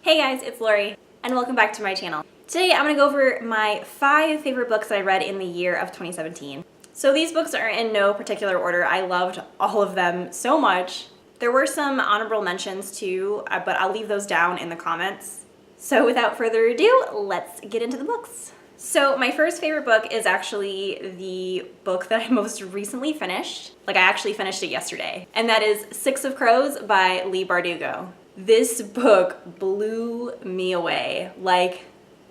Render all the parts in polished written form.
Hey guys, it's Lori, and welcome back to my channel. Today I'm going to go over my 5 favorite books that I read in the year of 2017. So these books are in no particular order. I loved all of them so much. There were some honorable mentions too, but I'll leave those down in the comments. So without further ado, let's get into the books. So my first favorite book is actually the book that I most recently finished. Like, I actually finished it yesterday. And that is Six of Crows by Leigh Bardugo. This book blew me away. Like,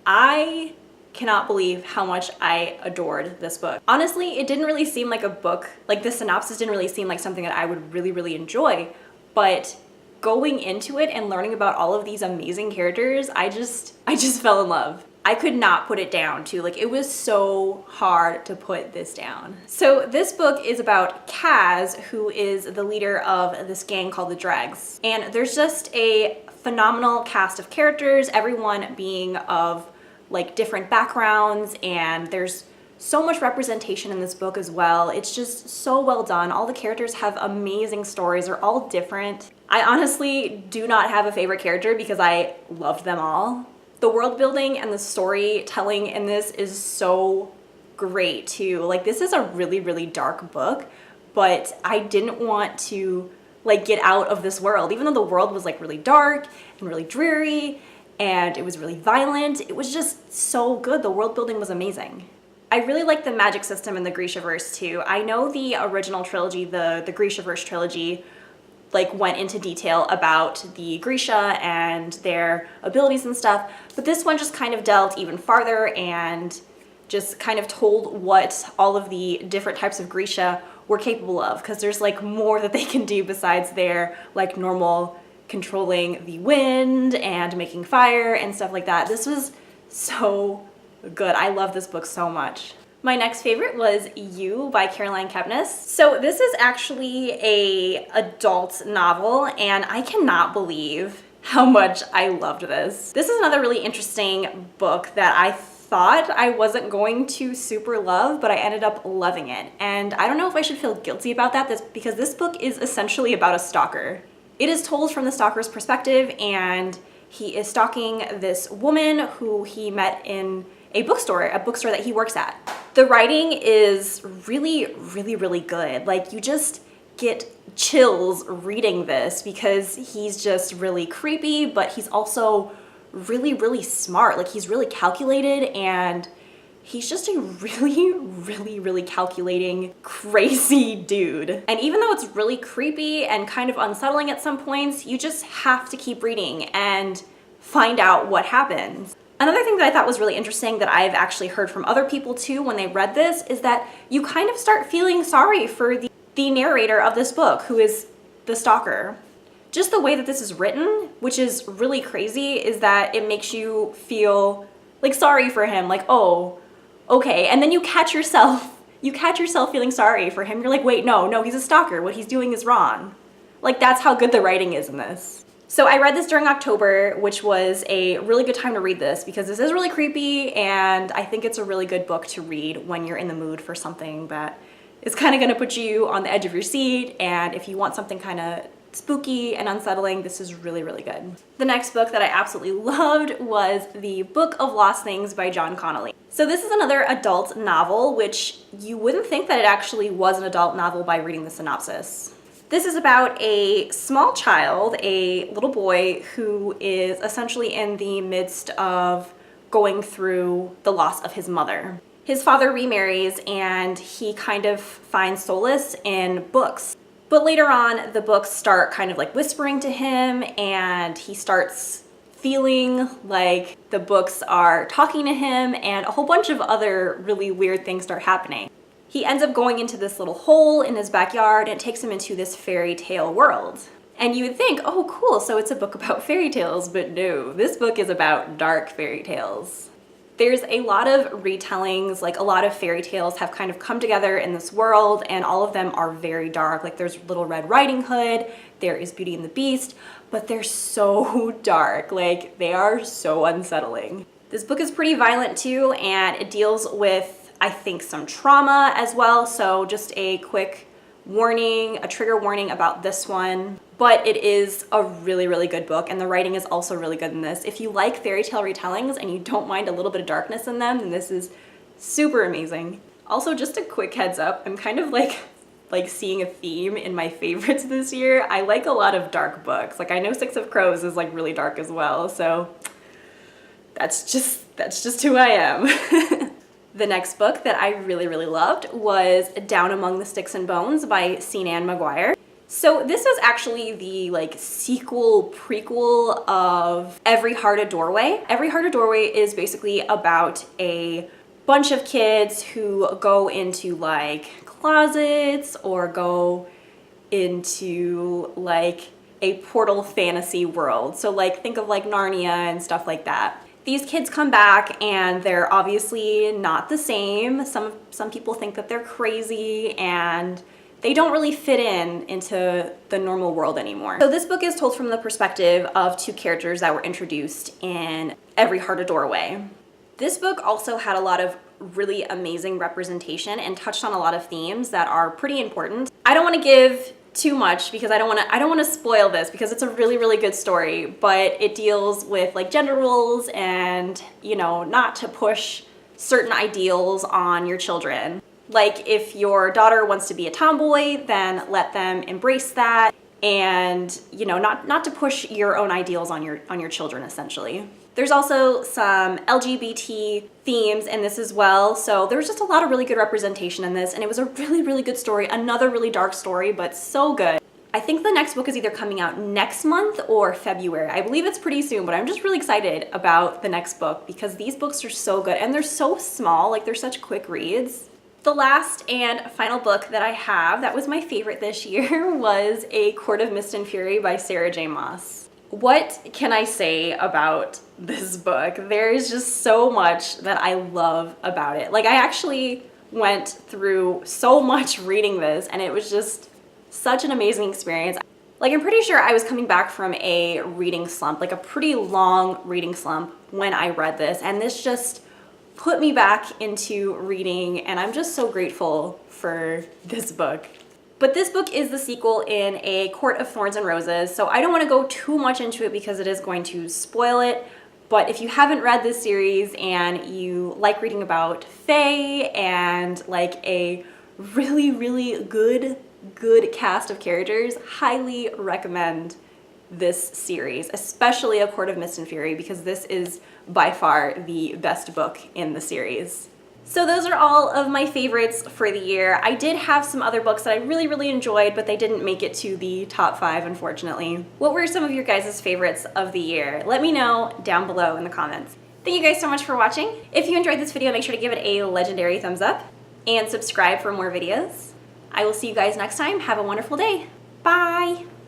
I cannot believe how much I adored this book. Honestly, it didn't really seem like a book, like the synopsis didn't really seem like something that I would really enjoy, but going into it and learning about all of these amazing characters, I just fell in love. I could not put it down too. Like, it was so hard to put this down. So this book is about Kaz, who is the leader of this gang called the Dregs. And there's just a phenomenal cast of characters, everyone being of like different backgrounds, and there's so much representation in this book as well. It's just so well done. All the characters have amazing stories. They're all different. I honestly do not have a favorite character because I loved them all. The world building and the storytelling in this is so great too. Like, this is a really dark book, but I didn't want to like get out of this world. Even though the world was like really dark and really dreary and it was really violent, it was just so good. The world building was amazing. I really like the magic system in the Grishaverse too. I know the original trilogy, the Grishaverse trilogy, like went into detail about the Grisha and their abilities and stuff, but this one just kind of delved even farther and just kind of told what all of the different types of Grisha were capable of, because there's like more that they can do besides their like normal controlling the wind and making fire and stuff like that. This was so good. I love this book so much. My next favorite was You by Caroline Kepnes. So this is actually a adult novel, and I cannot believe how much I loved this. This is another really interesting book that I thought I wasn't going to super love, but I ended up loving it. And I don't know if I should feel guilty about that, because this book is essentially about a stalker. It is told from the stalker's perspective, and he is stalking this woman who he met in a bookstore that he works at. The writing is really good. Like, you just get chills reading this because he's just really creepy, but he's also really smart. Like, he's really calculated, and he's just a really calculating, crazy dude. And even though it's really creepy and kind of unsettling at some points, you just have to keep reading and find out what happens. Another thing that I thought was really interesting that I've actually heard from other people too when they read this is that you kind of start feeling sorry for the narrator of this book, who is the stalker. Just the way that this is written, which is really crazy, is that it makes you feel like sorry for him, like, oh, okay. And then you catch yourself feeling sorry for him. You're like, wait, no, he's a stalker. What he's doing is wrong. Like, that's how good the writing is in this. So I read this during October, which was a really good time to read this because this is really creepy, and I think it's a really good book to read when you're in the mood for something that is kind of going to put you on the edge of your seat, and if you want something kind of spooky and unsettling, this is really good. The next book that I absolutely loved was The Book of Lost Things by John Connolly. So this is another adult novel, which you wouldn't think that it actually was an adult novel by reading the synopsis. This is about a small child, a little boy, who is essentially in the midst of going through the loss of his mother. His father remarries, and he kind of finds solace in books. But later on, the books start kind of like whispering to him, and he starts feeling like the books are talking to him, and a whole bunch of other really weird things start happening. He ends up going into this little hole in his backyard, and it takes him into this fairy tale world. And you would think, oh cool, so it's a book about fairy tales, but no, this book is about dark fairy tales. There's a lot of retellings, like a lot of fairy tales have kind of come together in this world, and all of them are very dark. Like, there's Little Red Riding Hood, there is Beauty and the Beast, but they're so dark. Like, they are so unsettling. This book is pretty violent too, and it deals with, I think, some trauma as well, so just a quick warning, a trigger warning about this one, but it is a really, really good book, and the writing is also really good in this. If you like fairy tale retellings and you don't mind a little bit of darkness in them, then this is super amazing. Also, just a quick heads up, I'm kind of like seeing a theme in my favorites this year. I like a lot of dark books. Like I know Six of Crows is like really dark as well, so that's just who I am. The next book that I really, really loved was Down Among the Sticks and Bones by Sinan Maguire. So this was actually the like sequel prequel of Every Heart a Doorway. Every Heart a Doorway is basically about a bunch of kids who go into like closets or go into like a portal fantasy world. So like think of like Narnia and stuff like that. These kids come back and they're obviously not the same. Some people think that they're crazy and they don't really fit into the normal world anymore. So this book is told from the perspective of two characters that were introduced in Every Heart a Doorway. This book also had a lot of really amazing representation and touched on a lot of themes that are pretty important. I don't want to give too much because I don't want to spoil this because it's a really, really good story, but it deals with like gender roles and, you know, not to push certain ideals on your children. Like if your daughter wants to be a tomboy, then let them embrace that, and, you know, not to push your own ideals on your children essentially. There's also some LGBT themes in this as well, so there was just a lot of really good representation in this, and it was a really, really good story. Another really dark story, but so good. I think the next book is either coming out next month or February. I believe it's pretty soon, but I'm just really excited about the next book because these books are so good, and they're so small, like they're such quick reads. The last and final book that I have that was my favorite this year was A Court of Mist and Fury by Sarah J. Maas. What can I say about this book? There is just so much that I love about it. Like I actually went through so much reading this, and it was just such an amazing experience. Like I'm pretty sure I was coming back from a reading slump, like a pretty long reading slump when I read this, and this just put me back into reading, and I'm just so grateful for this book. But this book is the sequel in A Court of Thorns and Roses, so I don't want to go too much into it because it is going to spoil it. But if you haven't read this series and you like reading about fae and like a really, really good cast of characters, highly recommend this series, especially A Court of Mist and Fury, because this is by far the best book in the series. So those are all of my favorites for the year. I did have some other books that I really, really enjoyed, but they didn't make it to the top 5, unfortunately. What were some of your guys' favorites of the year? Let me know down below in the comments. Thank you guys so much for watching. If you enjoyed this video, make sure to give it a legendary thumbs up and subscribe for more videos. I will see you guys next time. Have a wonderful day. Bye!